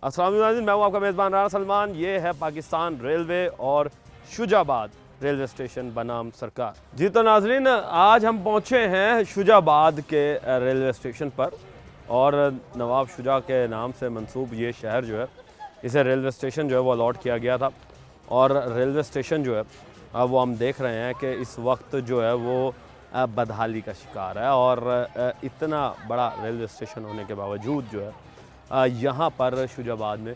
अस्सलाम वालेकुम, मैं हूँ आपका मेज़बान राना सलमान। ये है पाकिस्तान रेलवे और शुजाबाद रेलवे स्टेशन बनाम सरकार। जी तो नाजरीन, आज हम पहुँचे हैं शुजाबाद के रेलवे स्टेशन पर और नवाब शुजा के नाम से मंसूब ये शहर जो है, इसे रेलवे स्टेशन जो है वो अलॉट किया गया था। और रेलवे स्टेशन जो है वो हम देख रहे हैं कि इस वक्त जो है वो बदहाली का शिकार है। और इतना बड़ा रेलवे स्टेशन होने के बावजूद जो है यहाँ पर शुजाबाद में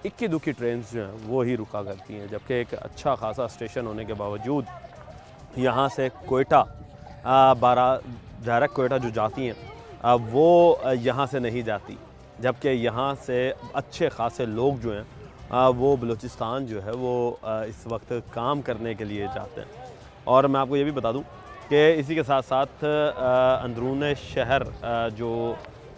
इक्की दुक्की ट्रेन जो हैं वो ही रुका करती हैं, जबकि एक अच्छा खासा स्टेशन होने के बावजूद यहाँ से कोयटा 12 डायरेक्ट कोयटा जो जाती हैं वो यहाँ से नहीं जाती, जबकि यहाँ से अच्छे खासे लोग जो हैं वो बलूचिस्तान जो है वो इस वक्त काम करने के लिए जाते हैं। और मैं आपको ये भी बता दूँ कि इसी के साथ साथ अंदरून शहर जो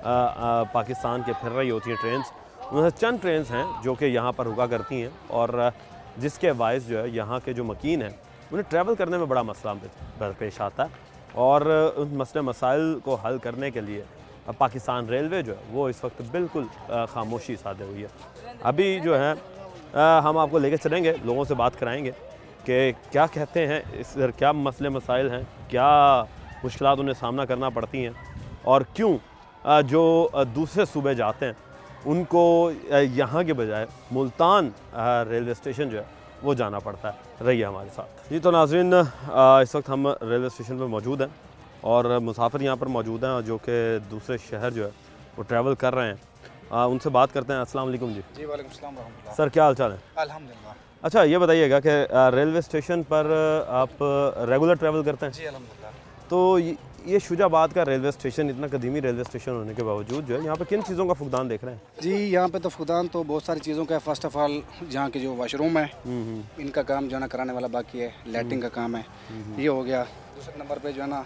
पाकिस्तान के फिर रही होती हैं ट्रेन्स, उनमें चंद ट्रेन्स हैं जो कि यहाँ पर रुका करती हैं और जिसके बायस जो है यहाँ के जो मकीन हैं उन्हें ट्रैवल करने में बड़ा मसला पेश आता है। और उन मसले मसाइल को हल करने के लिए पाकिस्तान रेलवे जो है वो इस वक्त बिल्कुल खामोशी साधे हुई है। अभी जो है हम आपको लेके चलेंगे, लोगों से बात कराएंगे कि क्या कहते हैं, इस क्या मसले मसाइल हैं, क्या मुश्किलात उन्हें सामना करना पड़ती हैं और क्यों जो दूसरे सूबे जाते हैं उनको यहाँ के बजाय मुल्तान रेलवे स्टेशन जो है वो जाना पड़ता है। रहिए हमारे साथ। जी तो नाज़रीन, इस वक्त हम रेलवे स्टेशन पर मौजूद हैं और मुसाफिर यहाँ पर मौजूद हैं जो कि दूसरे शहर जो है वो ट्रैवल कर रहे हैं। उनसे बात करते हैं। अस्सलाम वालेकुम जी। जी वालेकुम सलाम रहमतुल्लाह। सर क्या हाल चाल है? अल्हम्दुलिल्लाह। अच्छा ये बताइएगा कि रेलवे स्टेशन पर आप रेगुलर ट्रैवल करते हैं? जी अल्हम्दुलिल्लाह। तो ये शुजाबाद का रेलवे स्टेशन इतना कदीमी रेलवे स्टेशन होने के बावजूद जो है यहाँ पर किन चीज़ों का फुकदान देख रहे हैं? जी यहाँ पे तो फुकदान तो बहुत सारी चीज़ों का है। फ़र्स्ट ऑफ ऑल यहाँ के जो वाशरूम है इनका काम जो है ना कराने वाला बाकी है, लैट्रिन का काम है, ये हो गया। दूसरे नंबर पे जो है ना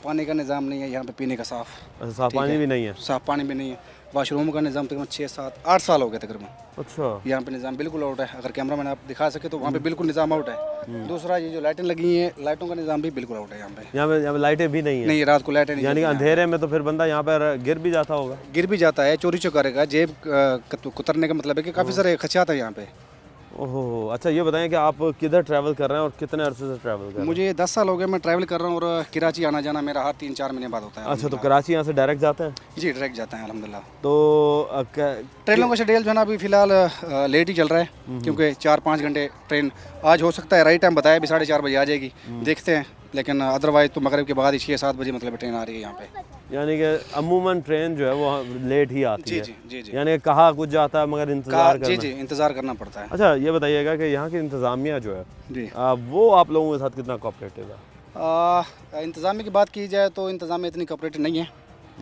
पानी का निज़ाम नहीं है यहाँ पे, पीने का साफ़ पानी भी नहीं है? साफ़ पानी भी नहीं है। वाशरूम का निज़ाम तकरीबन 6, 7, 8 साल हो गए तकरीबन। अच्छा। यहाँ पे निज़ाम बिल्कुल आउट है। अगर कैमरा मैन आप दिखा सके तो वहाँ पे बिल्कुल निज़ाम आउट है। दूसरा ये जो लाइटें लगी हैं, लाइटों का निज़ाम भी बिल्कुल आउट है यहाँ पे। यहाँ पे लाइटें भी नहीं है? नहीं, रात को लाइटें नहीं। यानी कि अंधेरे में तो फिर बंदा यहाँ पर गिर भी जाता होगा? गिर भी जाता है, चोरी चुकारी का जेब कुतरने का मतलब है कि काफ़ी सारे खदशात है यहाँ पे। ओहो, अच्छा ये बताएं कि आप किधर ट्रैवल कर रहे हैं और कितने अरसे से ट्रैवल कर रहे हैं? मुझे 10 साल हो गए मैं ट्रैवल कर रहा हूँ और कराची आना जाना मेरा हर 3-4 महीने बाद होता है। अच्छा, तो कराची यहाँ से डायरेक्ट जाते हैं? जी डायरेक्ट जाते हैं अल्हम्दुलिल्लाह। तो ट्रेनों का शेड्यूल जो है ना अभी फ़िलहाल लेट ही चल रहा है, क्योंकि 4-5 घंटे ट्रेन आज हो सकता है, राइट टाइम बताया भी 4:30 बजे आ जाएगी, देखते हैं। लेकिन अदरवाइज़ तो मगरिब के बाद ही 6-7 बजे मतलब ट्रेन आ रही है यहाँ पे। यानी कि अमूमन ट्रेन जो है वो लेट ही आती है? जी जी जी। यानी कहा कुछ जाता है मगर इंतज़ार करना। जी जी, इंतज़ार करना पड़ता है। अच्छा ये बताइएगा कि यहाँ की इंतज़ामिया जो है जी वो आप लोगों के साथ कितना कोऑपरेटिव है? इंतज़ामिया की बात की जाए तो इंतज़ामिया इतनी कॉपरेटिव नहीं है,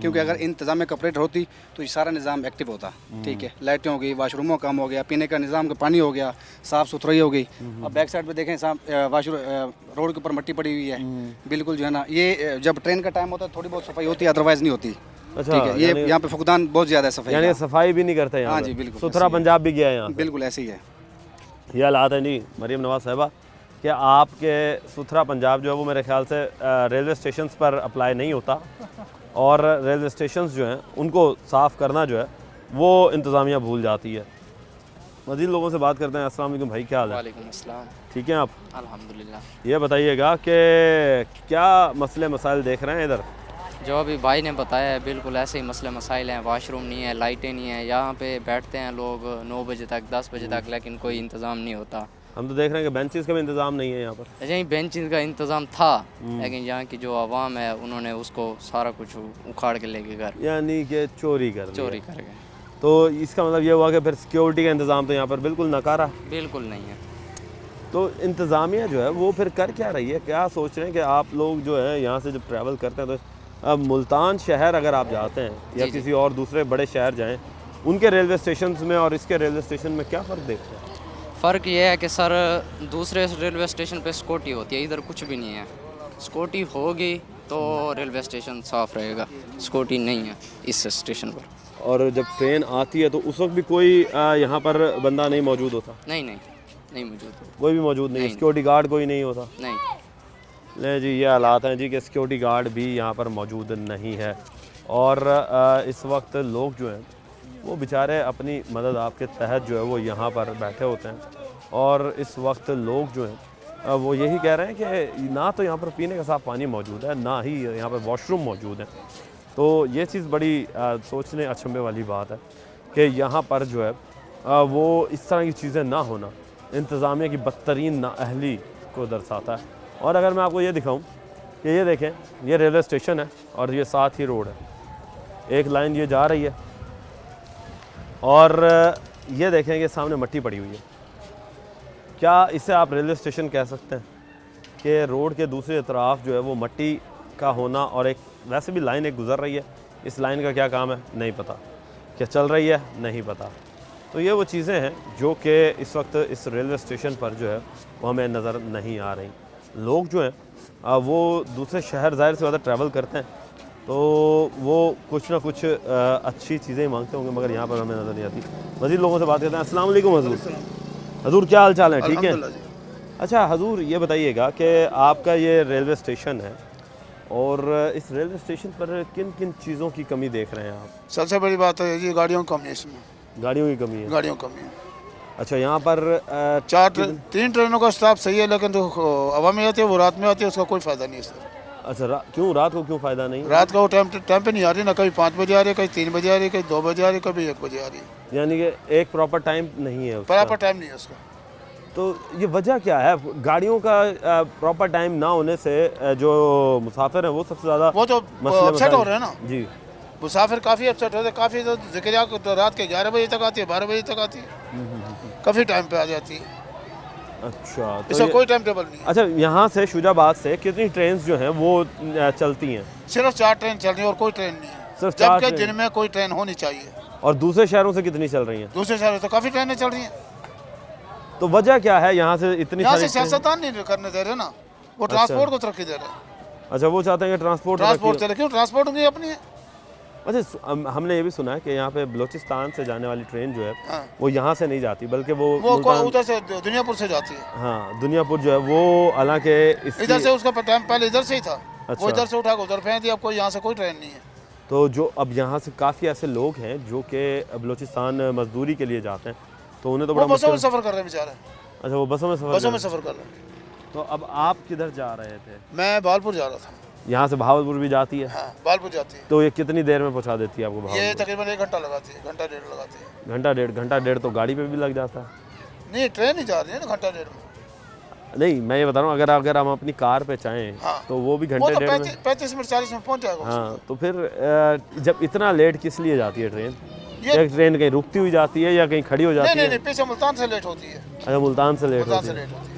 क्योंकि अगर इंतज़ामिया कॉपरेट होती तो ये सारा निज़ाम एक्टिव होता। ठीक है, लाइटें हो गई, वाशरूमों का काम हो गया, पीने का निज़ाम का पानी हो गया, साफ़ सुथराई हो गई। अब बैक साइड पे देखें रोड के ऊपर मट्टी पड़ी हुई है बिल्कुल जो है ना। ये जब ट्रेन का टाइम होता है थोड़ी बहुत सफाई होती है, अदरवाइज़ नहीं होती। अच्छा, ठीक है, ये यहाँ पे फुकदान बहुत ज़्यादा है सफाई। यानी सफाई भी नहीं करते यहाँ? हाँ जी बिल्कुल, सुथरा पंजाब भी गया है यहाँ? बिल्कुल ऐसे ही है। ये हालात है जी मरीम नवाज साहिबा कि आपके सुथरा पंजाब जो है वो मेरे ख्याल से रेलवे स्टेशन पर अप्लाई नहीं होता और रेलवे स्टेशन जो हैं उनको साफ़ करना जो है वो इंतज़ामिया भूल जाती है। मज़ीद लोगों से बात करते हैं। अस्सलाम वालेकुम भाई, क्या हाल है? वालेकुम अस्सलाम। ठीक हैं आप? अल्हम्दुलिल्लाह। ये बताइएगा कि क्या मसले मसाइल देख रहे हैं इधर? जो अभी भाई ने बताया है बिल्कुल ऐसे ही मसले मसाइल हैं। वाशरूम नहीं है, लाइटें नहीं है, यहाँ पे बैठते हैं लोग 9 बजे तक, 10 बजे तक, लेकिन कोई इंतज़ाम नहीं होता। हम तो देख रहे हैं कि बेंचेस का भी इंतज़ाम नहीं है यहाँ पर। यहीं बेंचेस का इंतज़ाम था, लेकिन यहाँ की जो आवाम है उन्होंने उसको सारा कुछ उखाड़ के लेके घर यानी कि चोरी कर गए। तो इसका मतलब ये हुआ कि फिर सिक्योरिटी का इंतज़ाम तो यहाँ पर बिल्कुल नकारा? बिल्कुल नहीं है। तो इंतज़ामिया जो है वो फिर कर क्या रही है? क्या सोच रहे हैं कि आप लोग जो है यहाँ से जब ट्रैवल करते हैं तो अब मुल्तान शहर अगर आप जाते हैं या किसी और दूसरे बड़े शहर जाएं, उनके रेलवे स्टेशन में और इसके रेलवे स्टेशन में क्या फ़र्क देखते हैं? फ़र्क ये है कि सर दूसरे रेलवे स्टेशन पे सिक्योरिटी होती है, इधर कुछ भी नहीं है। सिक्योरिटी होगी तो रेलवे स्टेशन साफ़ रहेगा, सिक्योरिटी नहीं है इस स्टेशन पर। और जब ट्रेन आती है तो उस वक्त भी कोई यहाँ पर बंदा नहीं मौजूद होता? नहीं मौजूद। कोई भी मौजूद नहीं? सिक्योरिटी गार्ड कोई नहीं होता? नहीं। नहीं जी, ये हालात हैं जी कि सिक्योरिटी गार्ड भी यहाँ पर मौजूद नहीं है। और इस वक्त लोग जो हैं वो बेचारे अपनी मदद आपके तहत जो है वो यहाँ पर बैठे होते हैं। और इस वक्त लोग जो हैं वो यही कह रहे हैं कि ना तो यहाँ पर पीने का साफ़ पानी मौजूद है, ना ही यहाँ पर वॉशरूम मौजूद है। तो ये चीज़ बड़ी सोचने अचंभे वाली बात है कि यहाँ पर जो है वो इस तरह की चीज़ें ना होना इंतज़ामिया की बदतरीन नाअहली को दर्शाता है। और अगर मैं आपको ये दिखाऊं कि ये देखें, ये रेलवे स्टेशन है और ये साथ ही रोड है, एक लाइन ये जा रही है और ये देखें कि सामने मट्टी पड़ी हुई है। क्या इसे आप रेलवे स्टेशन कह सकते हैं कि रोड के दूसरी तरफ जो है वो मट्टी का होना और एक वैसे भी लाइन एक गुज़र रही है, इस लाइन का क्या काम है नहीं पता, क्या चल रही है नहीं पता। तो ये वो चीज़ें हैं जो कि इस वक्त इस रेलवे स्टेशन पर जो है वो हमें नज़र नहीं आ रही। लोग जो हैं वो दूसरे शहर ज़ाहिर से ज़्यादा ट्रैवल करते हैं तो वो कुछ ना कुछ अच्छी चीज़ें ही मांगते होंगे, मगर यहाँ पर हमें नज़र नहीं आती। मज़ीद लोगों से बात करते हैं। अस्सलाम वालेकुम हजूर। हजूर क्या हाल चाल है? ठीक है। अच्छा हजूर ये बताइएगा कि आपका ये रेलवे स्टेशन है और इस रेलवे स्टेशन पर किन किन चीज़ों की कमी देख रहे हैं आप? सबसे बड़ी बात है जी गाड़ियों की कमी है इसमें। गाड़ियों की कमी है। गाड़ियों की कमी है। अच्छा यहाँ पर तीन ट्रेनों का स्टाफ सही है, लेकिन जो हवा में आती है वो रात में आती है, उसका कोई फ़ायदा नहीं है सर। अच्छा क्यों रात को क्यों फ़ायदा नहीं? रात का वो टाइम पे नहीं आ रही ना, कभी 5 बजे आ रही है, कभी 3 बजे आ रही है, कभी 2 बजे आ रही है, कभी 1 बजे आ रही है। यानी कि एक प्रॉपर टाइम नहीं है उसका। प्रॉपर टाइम नहीं है उसका। तो ये वजह क्या है? गाड़ियों का प्रॉपर टाइम ना होने से जो मुसाफिर हैं वो सबसे ज़्यादा वो तो अपसेट हो रहे हैं ना जी। मुसाफिर काफ़ी अपसेट होते हैं, काफ़ी तो जिक्र तो रात के 11 बजे तक आती है, 12 बजे तक आती है, काफ़ी टाइम पे आ जाती है। अच्छा तो इसका कोई टाइम टेबल नहीं है। अच्छा यहाँ से शुजाबाद से कितनी ट्रेन जो हैं वो चलती हैं? सिर्फ 4 ट्रेन चल रही है और कोई ट्रेन नहीं है, सिर्फ 4 जबकि ट्रेन। दिन में कोई ट्रेन होनी चाहिए। और दूसरे शहरों से कितनी चल रही हैं? दूसरे शहरों से काफ़ी ट्रेनें चल रही हैं। तो वजह क्या है यहाँ से इतनी यहाँ सारी से सियासतदान नहीं करने दे रहे ना, वो अच्छा। ट्रांसपोर्ट को तरक्की दे रहे हैं। अच्छा वो चाहते हैं कि ट्रांसपोर्ट चले, क्यों? ट्रांसपोर्ट उनकी अपनी है। अच्छा हमने ये भी सुना है कि यहाँ पे बलूचिस्तान से जाने वाली ट्रेन जो है हाँ। वो यहाँ से नहीं जाती बल्कि वो उधर से दुनियापुर से जाती है। हाँ दुनियापुर जो है वो हालांकि इधर से उसका टाइम पहले इधर से ही था। अच्छा। वो इधर से उठा कर उधर फेंक दिया, अब कोई यहाँ से कोई ट्रेन नहीं है। तो जो अब यहाँ से काफ़ी ऐसे लोग हैं जो कि बलूचिस्तान मजदूरी के लिए जाते हैं तो उन्हें तो बड़ा बसों में मुश्किल। सफ़र कर रहे हैं बेचारे। अच्छा वो बसों में सफ़र कर रहे हैं। तो अब आप किधर जा रहे थे? मैं भावलपुर जा रहा था। यहाँ से भावलपुर भी जाती है? हाँ भावलपुर जाती है। तो ये कितनी देर में पहुँचा देती है आपको भावलपुर? ये तकरीबन 1 घंटा लगाती है, घंटा डेढ़ लगाती है। घंटा डेढ़ तो गाड़ी पे भी लग जाता है। नहीं ट्रेन ही जा रही है ना घंटा डेढ़ में। नहीं मैं ये बता रहा हूँ अगर हम अपनी कार पे चाहें हाँ। तो वो भी वो घंटे तो डेढ़ में। 35 मिनट 40 मिनट पहुँच जाएगा। हाँ तो फिर जब इतना लेट किस लिए जाती है ट्रेन? ये- या ट्रेन कहीं रुकती हुई जाती है या कहीं खड़ी हो जाती है? नहीं पीछे मुल्तान से लेट होती है। अच्छा मुल्तान से लेट मुल्तान होती से है। लेट होती है।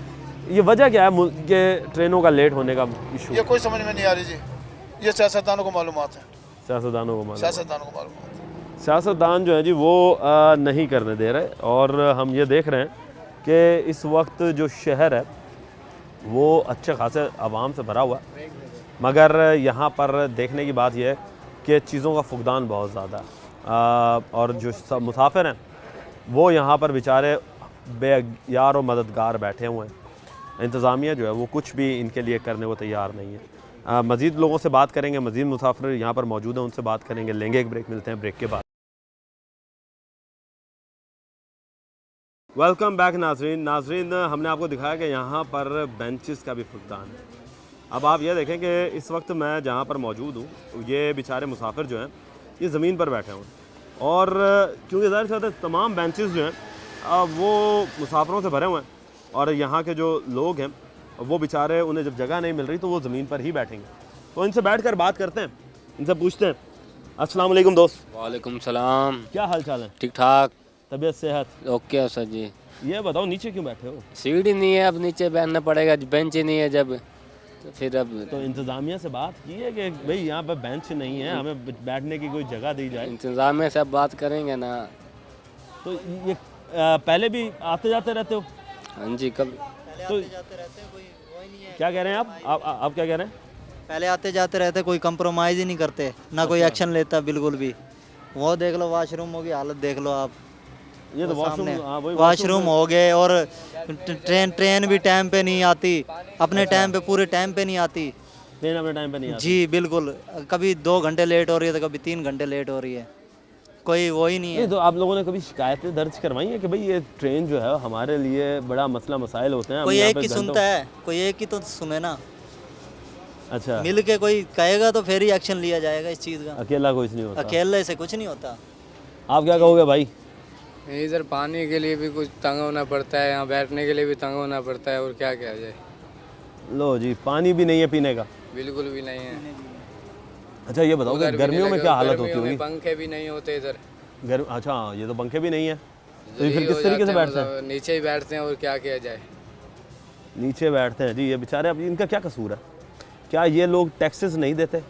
ये वजह क्या है कि ट्रेनों का लेट होने का इशू? ये कोई समझ में नहीं आ रही जी, ये सियासतदानों को मालूमात है। सियासतदानों को मालूम है। सियासतदानों को मालूमात है। सियासतदान जो है जी वो नहीं करने दे रहे और हम ये देख रहे हैं कि इस वक्त जो शहर है वो अच्छे खासे आवाम से भरा हुआ है, मगर यहाँ पर देखने की बात यह है कि चीज़ों का फुकदान बहुत ज़्यादा है और जो मुसाफिर हैं वो यहाँ पर बेचारे बेयार और मददगार बैठे हुए हैं। इंतज़ामिया जो है वो कुछ भी इनके लिए करने को तैयार नहीं है। मज़ीद लोगों से बात करेंगे, मज़ीद मुसाफिर यहाँ पर मौजूद हैं, उनसे बात करेंगे, लेंगे एक ब्रेक, मिलते हैं ब्रेक के बाद। वेलकम बैक नाजरीन हमने आपको दिखाया कि यहाँ पर बेंचेस का भी फुकदान है। अब आप ये देखें कि इस वक्त मैं जहाँ पर मौजूद हूँ ये बेचारे मुसाफिर जो हैं ये ज़मीन पर बैठे हुए हैं और क्योंकि ज़ाहिर सी बात है तमाम बेंचेस जो हैं वो मुसाफिरों से भरे हुए हैं और यहाँ के जो लोग हैं वो बेचारे उन्हें जब जगह नहीं मिल रही तो वो ज़मीन पर ही बैठेंगे। तो इनसे बैठ कर बात करते हैं, इनसे पूछते हैं। अस्सलाम वालेकुम दोस्त। वालेकुम सलाम। क्या हाल चाल है? ठीक ठाक। तबीयत सेहत? ओके सर जी। ये बताओ नीचे क्यों बैठे हो? सीढ़ी नहीं है, अब नीचे बैठना पड़ेगा, बेंच ही नहीं है जब, तो फिर अब तो इंतज़ामिया से बात की है कि भाई यहाँ पर बेंच नहीं है, हमें बैठने की कोई जगह दी जाए। इंतज़ाम से अब बात करेंगे ना। तो ये पहले भी आते जाते रहते हो? हाँ जी। कब तो क्या कह रहे हैं आप क्या कह रहे हैं? पहले आते जाते रहते, कोई कंप्रोमाइज़ ही नहीं करते, ना कोई एक्शन लेता बिल्कुल भी। वो देख लो वाशरूमों की हालत देख लो आप। ये तो वॉशरूम, सामने हाँ वही वाशरूम हो गए और ट्रेन भी टाइम पे नहीं आती, अपने टाइम पे पूरे टाइम पे नहीं आती। ट्रेन अपने टाइम पे नहीं आती। जी बिल्कुल, कभी 2 घंटे लेट हो रही है तो कभी 3 घंटे लेट हो रही है। कोई वो ही नहीं है। नहीं तो आप लोगों ने कभी शिकायतें दर्ज करवाई हैं कि भाई ये ट्रेन जो है हमारे लिए बड़ा मसला मसाइल होते हैं, हम कोई यहाँ एक पे ही घंटों- सुनता है, कोई एक ही तो सुने ना, अच्छा, मिल के कोई कहेगा तो फिर ही एक्शन लिया जाएगा इस चीज़ का। अकेला कुछ नहीं होता। अकेले से कुछ नहीं होता। आप क्या कहोगे भाई? इधर पानी के लिए भी कुछ तंग होना पड़ता है, यहाँ बैठने के लिए भी तंग होना पड़ता है, और क्या किया जाए। लो जी, पानी भी नहीं है पीने का। बिल्कुल भी नहीं है। अच्छा ये बताओ कि उधर भी गर्मियों नहीं में लगे, क्या हालत गर्मियों होती में होगी? पंखे भी नहीं होते इधर। अच्छा ये तो पंखे भी नहीं है, तो ये जल्दी फिर किस हो तरीके से जाते हैं, बैठते हैं? मतलब नीचे ही बैठते हैं, और क्या किया जाए। नीचे बैठते हैं जी, ये बेचारे। अब इनका क्या कसूर है? क्या ये लोग टैक्सेस नहीं देते?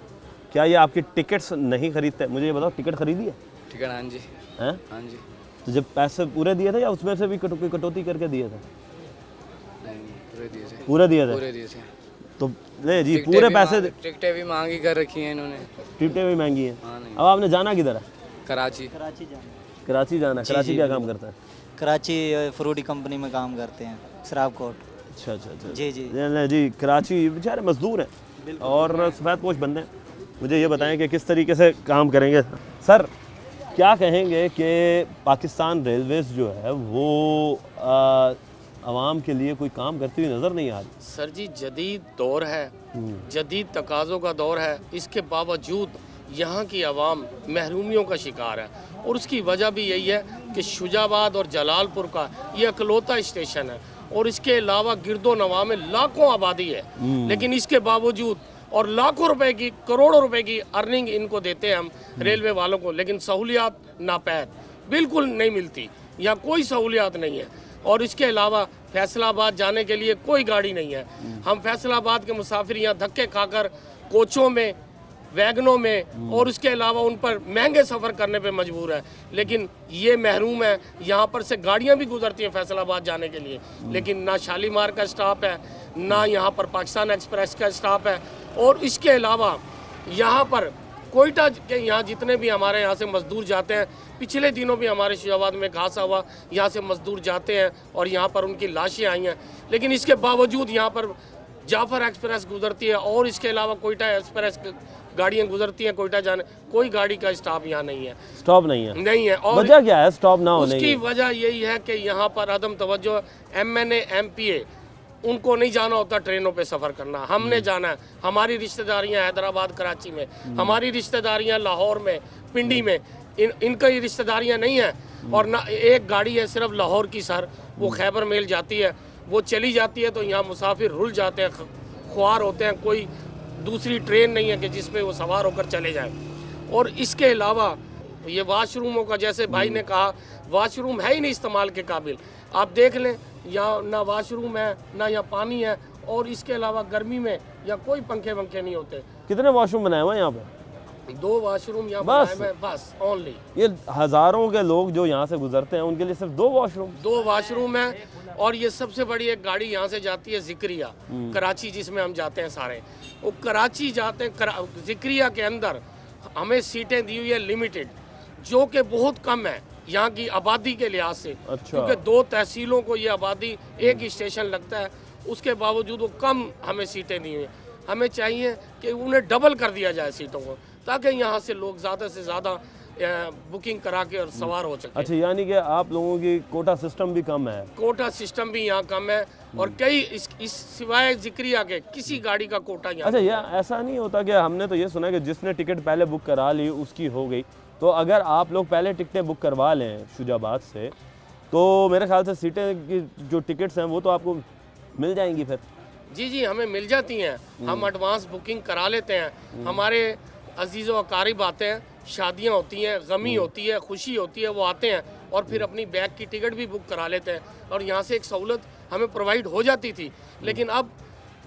क्या ये आपकी टिकट्स नहीं खरीदते? मुझे ये बताओ, टिकट खरीदी है? ठीक है, हाँ जी, हैं? हाँ जी। तो जब पैसे पूरे दिए थे या उसमें से भी कटौती करके दिए थे? नहीं, पूरे दिए थे, पूरे दिए थे। पूरे दिए थे। तो नहीं जी, टिकटें पूरे भी पैसे। टिकटें भी महंगी कर रखी हैं इन्होंने। टिकटें भी महंगी हैं। हाँ नहीं, अब आपने जाना किधर है? कराची। कराची जाना। कराची जाना है। कराची क्या काम करता है? कराची फ्रूटी कंपनी में काम करते हैं, शराब कोट। अच्छा अच्छा अच्छा जी जी। नहीं जी, कराची बेचारे मजदूर हैं और सफ़ेद पोश बंदे हैं। मुझे ये बताएं कि किस तरीके से काम करेंगे। सर क्या कहेंगे कि पाकिस्तान रेलवेज़ जो है वो आवाम के लिए कोई काम करती हुई नज़र नहीं आ रही? सर जी, जदीद दौर है, जदीद तकाज़ों का दौर है, इसके बावजूद यहाँ की आवाम महरूमियों का शिकार है। और उसकी वजह भी यही है कि शुजाबाद और जलालपुर का ये अकलौता स्टेशन है, और इसके अलावा गिरदो नवा में लाखों आबादी है, लेकिन इसके बावजूद और लाखों रुपए की, करोड़ों रुपए की अर्निंग इनको देते हैं हम रेलवे वालों को, लेकिन सहूलियात नापैद बिल्कुल नहीं मिलती। यहाँ कोई सहूलियात नहीं है। और इसके अलावा फैसलाबाद जाने के लिए कोई गाड़ी नहीं है। हम फैसलाबाद के मुसाफिर यहाँ धक्के खाकर कोचों में, वैगनों में और उसके अलावा उन पर महंगे सफ़र करने पे मजबूर है। लेकिन ये महरूम है। यहाँ पर से गाड़ियाँ भी गुजरती हैं फैसलाबाद जाने के लिए, लेकिन ना शालीमार का स्टाफ है, ना यहाँ पर पाकिस्तान एक्सप्रेस का स्टाफ है। और इसके अलावा यहाँ पर कोयटा के यहाँ जितने भी हमारे यहाँ से मजदूर जाते हैं, पिछले दिनों भी हमारे शुजाबाद में हादसा हुआ, यहाँ से मजदूर जाते हैं और यहाँ पर उनकी लाशें आई हैं, लेकिन इसके बावजूद यहाँ पर जाफर एक्सप्रेस गुजरती है और इसके अलावा कोयटा एक्सप्रेस गाड़ियाँ गुजरती हैं कोयटा जाने। कोई गाड़ी का स्टाफ यहाँ नहीं है, स्टॉप नहीं है। नहीं है। और वजह क्या है स्टॉप ना होने उसकी की? वजह यही है कि यहाँ पर अदम तवज्जो। MNA MPA उनको नहीं जाना होता ट्रेनों पे सफ़र करना, हमने जाना है। हमारी रिश्तेदारियाँ हैदराबाद, कराची में, हमारी रिश्तेदारियाँ लाहौर में, पिंडी में, इनकी रिश्तेदारियाँ नहीं हैं। और ना एक गाड़ी है सिर्फ लाहौर की सर, वो खैबर मेल जाती है, वो चली जाती है तो यहाँ मुसाफिर रुल जाते हैं, ख्वार होते हैं। कोई दूसरी ट्रेन नहीं है कि जिस पे वो सवार होकर चले जाएं। और इसके अलावा ये वाशरूमों का, जैसे भाई ने कहा, वाशरूम है ही नहीं इस्तेमाल के काबिल। आप देख लें, यहाँ ना वाशरूम है, ना यहाँ पानी है, और इसके अलावा गर्मी में यहाँ कोई पंखे वंखे नहीं होते। कितने वॉशरूम बनाए हुए हैं यहाँ पे? 2 वाशरूम यहाँ बस? बनाए हुए हैं, बस ओनली। ये हज़ारों के लोग जो यहाँ से गुजरते हैं उनके लिए सिर्फ 2 वॉशरूम? 2 वाशरूम है। और ये सबसे बड़ी एक गाड़ी यहाँ से जाती है जिक्रिया, कराची, जिसमें हम जाते हैं सारे। वो कराची जाते हैं, जिक्रिया के अंदर हमें सीटें दी हुई है लिमिटेड, जो कि बहुत कम है यहाँ की आबादी के लिहाज से। अच्छा। क्योंकि 2 तहसीलों को ये आबादी, एक ही स्टेशन लगता है, उसके बावजूद वो कम हमें सीटें दी हुई हैं। हमें चाहिए कि उन्हें डबल कर दिया जाए सीटों को, ताकि यहाँ से लोग ज़्यादा से ज़्यादा बुकिंग करा के और सवार हो सके। अच्छा, यानी कि आप लोगों की कोटा सिस्टम भी कम है? कोटा सिस्टम भी यहाँ कम है, और कई इस सिवाय जिक्रिया के किसी गाड़ी का कोटा यहाँ। अच्छा, यह ऐसा नहीं होता कि हमने तो ये सुना है कि जिसने टिकट पहले बुक करा ली उसकी हो गई, तो अगर आप लोग पहले टिकटें बुक करवा लें शुजाबाद से, तो मेरे ख्याल से सीटें की जो टिकट्स हैं वो तो आपको मिल जाएंगी फिर? जी, हमें मिल जाती हैं। हम एडवांस बुकिंग करा लेते हैं। हमारे अजीज़ व अकारिब आते हैं, शादियां होती हैं, गमी होती है, खुशी होती है, वो आते हैं और फिर अपनी बैग की टिकट भी बुक करा लेते हैं। और यहाँ से एक सहूलत हमें प्रोवाइड हो जाती थी, लेकिन अब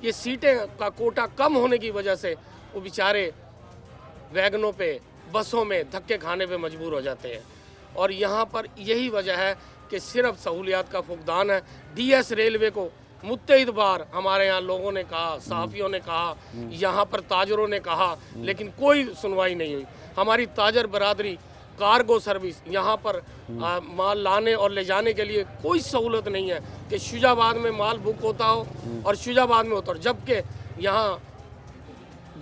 ये सीटें का कोटा कम होने की वजह से वो बेचारे वैगनों पे, बसों में धक्के खाने पे मजबूर हो जाते हैं। और यहाँ पर यही वजह है कि सिर्फ सहूलियात का फुकदान है। DS रेलवे को मुत्तहिद बार हमारे यहाँ लोगों ने कहा, सहाफ़ियों ने कहा, यहाँ पर ताजरों ने कहा, लेकिन कोई सुनवाई नहीं हुई। हमारी ताजर बरादरी, कार्गो सर्विस, यहाँ पर माल लाने और ले जाने के लिए कोई सहूलत नहीं है कि शुजाबाद में माल बुक होता हो और शुजाबाद में होता हो, जबकि यहाँ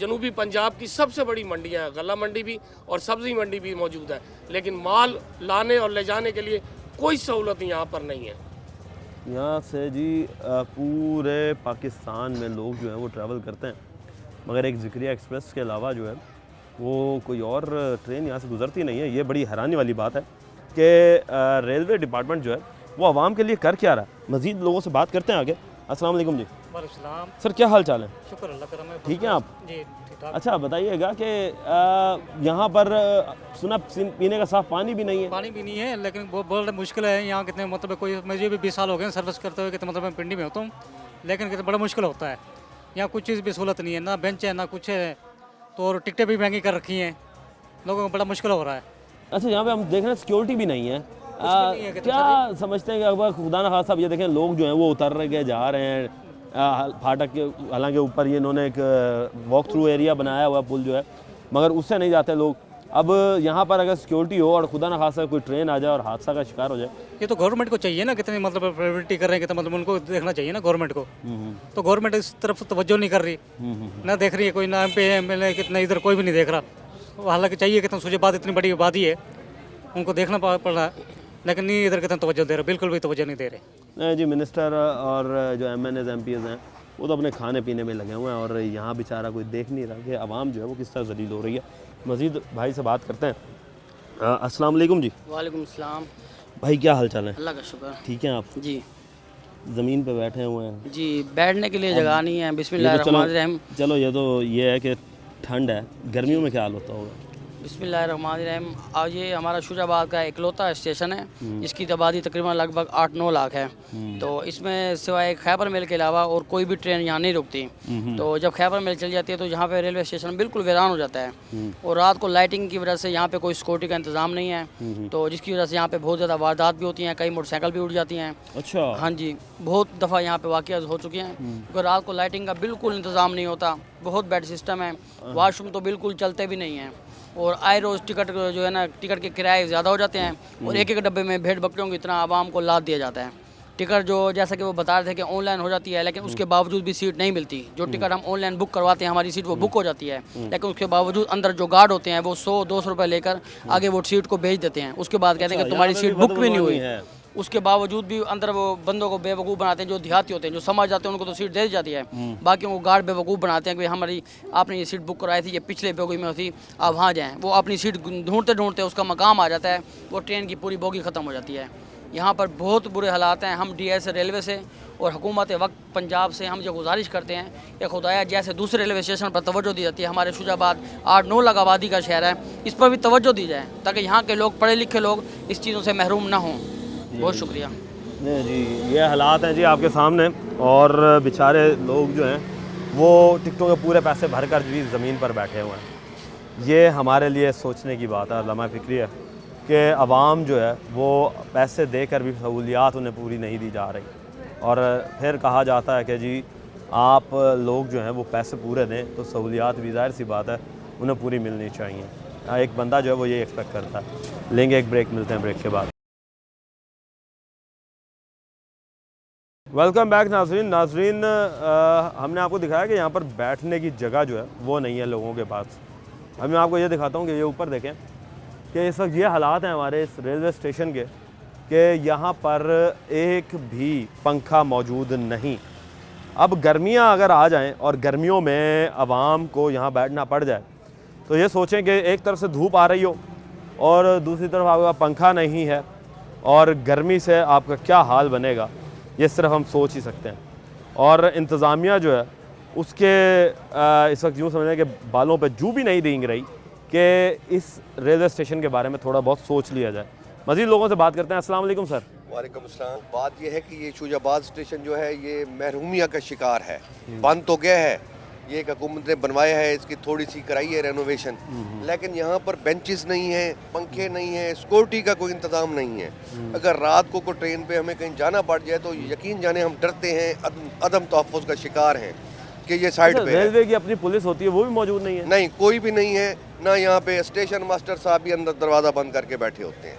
जनूबी पंजाब की सबसे बड़ी मंडियां हैं, गला मंडी भी और सब्ज़ी मंडी भी मौजूद है, लेकिन माल लाने और ले जाने के लिए कोई सहूलत यहाँ पर नहीं है। यहाँ से जी पूरे पाकिस्तान में लोग जो हैं वो ट्रैवल करते हैं, मगर एक ज़िक्रिया एक्सप्रेस के अलावा जो है वो कोई और ट्रेन यहाँ से गुजरती नहीं है। ये बड़ी हैरानी वाली बात है कि रेलवे डिपार्टमेंट जो है वो आवाम के लिए कर क्या रहा है। मज़ीद लोगों से बात करते हैं आगे। अस्सलाम वालेकुम जी। वालेकुम सर क्या हाल चाल है? शुक्र अल्लाह करम है। ठीक है आप? जी ठीक ठाक। अच्छा बताइएगा कि यहाँ पर सुना पीने का साफ़ पानी भी नहीं है। पानी भी नहीं है, लेकिन वो बहुत मुश्किल है यहाँ। कितने मतलब कोई मुझे भी 20 साल हो गए सर्विस करते हुए, कितने मतलब मैं पिंडी में होता हूँ, लेकिन कितना बड़ा मुश्किल होता है। यहाँ कुछ चीज़ भी सहूलत नहीं है, ना बेंच है ना कुछ है, तो और टिकटें भी महंगी कर रखी हैं, लोगों को बड़ा मुश्किल हो रहा है। अच्छा यहाँ पे हम देख रहे हैं सिक्योरिटी भी नहीं है। नहीं है, क्या समझते हैं कि अगर खुदा न खास्ता ये देखें लोग जो हैं वो उतर के जा रहे हैं फाटक के, हालांकि ऊपर ये इन्होंने एक वॉक थ्रू एरिया बनाया हुआ पुल जो है, मगर उससे नहीं जाते लोग। अब यहाँ पर अगर सिक्योरिटी हो और खुदा न खास्ता कोई ट्रेन आ जाए और हादसा का शिकार हो जाए, ये तो गवर्नमेंट को चाहिए ना, कितनी मतलब प्रायोरिटी कर रहे हैं, कितना मतलब उनको देखना चाहिए ना गवर्नमेंट को। तो गवर्नमेंट इस तरफ से तवज्जो नहीं कर रही, ना देख रही है कोई, ना MP MLA कितना इधर कोई भी नहीं देख रहा। हालांकि चाहिए, कितना सोचे बात, इतनी बड़ी आबादी है, उनको देखना पड़ रहा है, लेकिन नहीं इधर कितना तवज्जो दे रहे, बिल्कुल भी तवज्जो नहीं दे रहे। नहीं जी, मिनिस्टर और जो MNAs MPs हैं वो तो अपने खाने पीने में लगे हुए हैं और यहाँ बेचारा कोई देख नहीं रहा कि आवाम जो है वो किस तरह जलील हो रही है। मज़ीद भाई से बात करते हैं। अस्सलाम वालेकुम जी। वालेकुम सलाम। भाई क्या हाल चाल है? अल्लाह का शुक्र। ठीक है आप? जी ज़मीन पे बैठे हुए हैं जी, बैठने के लिए जगह नहीं है। बिस्मिल्लाहिर्रहमानिर्रहीम। चलो ये तो ये है कि ठंड है, गर्मियों में क्या हाल होता होगा? बिस्मिल्लाहिर्रहमानिर्रहीम। आज ये हमारा शुजाबाद का इकलौता स्टेशन है, इसकी आबादी तकरीबन लगभग 8-9 लाख है। तो इसमें सिवाय खैबर मिल के अलावा और कोई भी ट्रेन यहाँ नहीं रुकती। तो जब खैबर मिल चल जाती है तो यहाँ पे रेलवे स्टेशन बिल्कुल वीरान हो जाता है। और रात को लाइटिंग की वजह से यहाँ पे कोई सिक्योरिटी का इंतज़ाम नहीं है, तो जिसकी वजह से यहाँ पे बहुत ज़्यादा वारदात भी होती हैं, कई मोटरसाइकिल भी उड़ जाती हैं। अच्छा। हाँ जी, बहुत दफ़ा यहाँ पे वाक़यात हो चुके हैं, क्योंकि रात को लाइटिंग का बिल्कुल इंतज़ाम नहीं होता, बहुत बैड सिस्टम है। वाशरूम तो बिल्कुल चलते भी नहीं हैं, और आए रोज़ टिकट जो है ना, टिकट के किराए ज़्यादा हो जाते हैं, और एक एक डब्बे में भेड़ बकरियों की इतना आवाम को लाद दिया जाता है। टिकट जो जैसा कि वो बता रहे थे कि ऑनलाइन हो जाती है, लेकिन उसके बावजूद भी सीट नहीं मिलती। जो टिकट हम ऑनलाइन बुक करवाते हैं हमारी सीट वो बुक हो जाती है, लेकिन उसके बावजूद अंदर जो गार्ड होते हैं वो 100-200 रुपये लेकर आगे वो सीट को भेज देते हैं। उसके बाद कहते हैं कि तुम्हारी सीट बुक भी नहीं हुई है। उसके बावजूद भी अंदर वो बंदों को बेवकूफ़ बनाते हैं। जो देहाती होते हैं, जो समझ जाते हैं, उनको तो सीट दे दी जाती है, बाकियों को गार्ड बेवकूफ़ बनाते हैं कि हमारी आपने ये सीट बुक कराई थी, ये पिछले बोगी में थी, आप वहाँ जाएँ। वो अपनी सीट ढूंढते ढूंढते उसका मकाम आ जाता है, वो ट्रेन की पूरी बोगी ख़त्म हो जाती है। यहाँ पर बहुत बुरे हालात हैं। हम DIS रेलवे से और हुकूमत वक्त पंजाब से हम जो गुजारिश करते हैं कि खुदाया जैसे दूसरे रेलवे स्टेशन पर तवज्जो दी जाती है, हमारे शुजाबाद 8-9 लाख आबादी का शहर है, इस पर भी तवज्जो दी जाए ताकि यहाँ के लोग, पढ़े लिखे लोग, इस चीज़ों से महरूम ना हों। बहुत शुक्रिया। नहीं जी, ये हालात हैं जी आपके सामने, और बेचारे लोग जो हैं वो टिकटों के पूरे पैसे भर कर जी ज़मीन पर बैठे हुए हैं। ये हमारे लिए सोचने की बात है, लम्हा फ़िक्री है कि आवाम जो है वो पैसे देकर भी सहूलियात उन्हें पूरी नहीं दी जा रही, और फिर कहा जाता है कि जी आप लोग जो हैं वो पैसे पूरे दें तो सहूलियात भी ज़ाहिर सी बात है उन्हें पूरी मिलनी चाहिए। एक बंदा जो है वो ये एक्सपेक्ट करता है। लेंगे एक ब्रेक, मिलते हैं ब्रेक के बाद। वेलकम बैक नाजरीन। हमने आपको दिखाया कि यहाँ पर बैठने की जगह जो है वो नहीं है लोगों के पास। अब मैं आपको ये दिखाता हूँ कि ये ऊपर देखें कि इस वक्त ये हालात हैं हमारे इस रेलवे स्टेशन के कि यहाँ पर एक भी पंखा मौजूद नहीं। अब गर्मियाँ अगर आ जाएं और गर्मियों में आवाम को यहाँ बैठना पड़ जाए तो ये सोचें कि एक तरफ से धूप आ रही हो और दूसरी तरफ आपका पंखा नहीं है, और गर्मी से आपका क्या हाल बनेगा ये सिर्फ हम सोच ही सकते हैं। और इंतज़ामिया जो है उसके इस वक्त यूँ समझें कि बालों पे जू भी नहीं रेंग रही कि इस रेलवे स्टेशन के बारे में थोड़ा बहुत सोच लिया जाए। मज़ीद लोगों से बात करते हैं। अस्सलाम वालेकुम सर। वालेकुम अस्सलाम। बात यह है कि ये शुजाबाद स्टेशन जो है ये महरूमिया का शिकार है। बंद तो गया है, ये एक हुकूमत ने बनवाया है, इसकी थोड़ी सी कराई है रेनोवेशन, लेकिन यहाँ पर बेंचेस नहीं है, पंखे नहीं है, सिक्योरिटी का कोई इंतज़ाम नहीं है। अगर रात को ट्रेन पे हमें कहीं जाना पड़ जाए तो यकीन जाने हम डरते हैं, अदम तहफ़्फ़ुज़ का शिकार हैं कि ये साइड पे रेलवे की अपनी पुलिस होती है वो भी मौजूद नहीं है। नहीं, कोई भी नहीं है ना। यहाँ पे स्टेशन मास्टर साहब भी अंदर दरवाज़ा बंद करके बैठे होते हैं,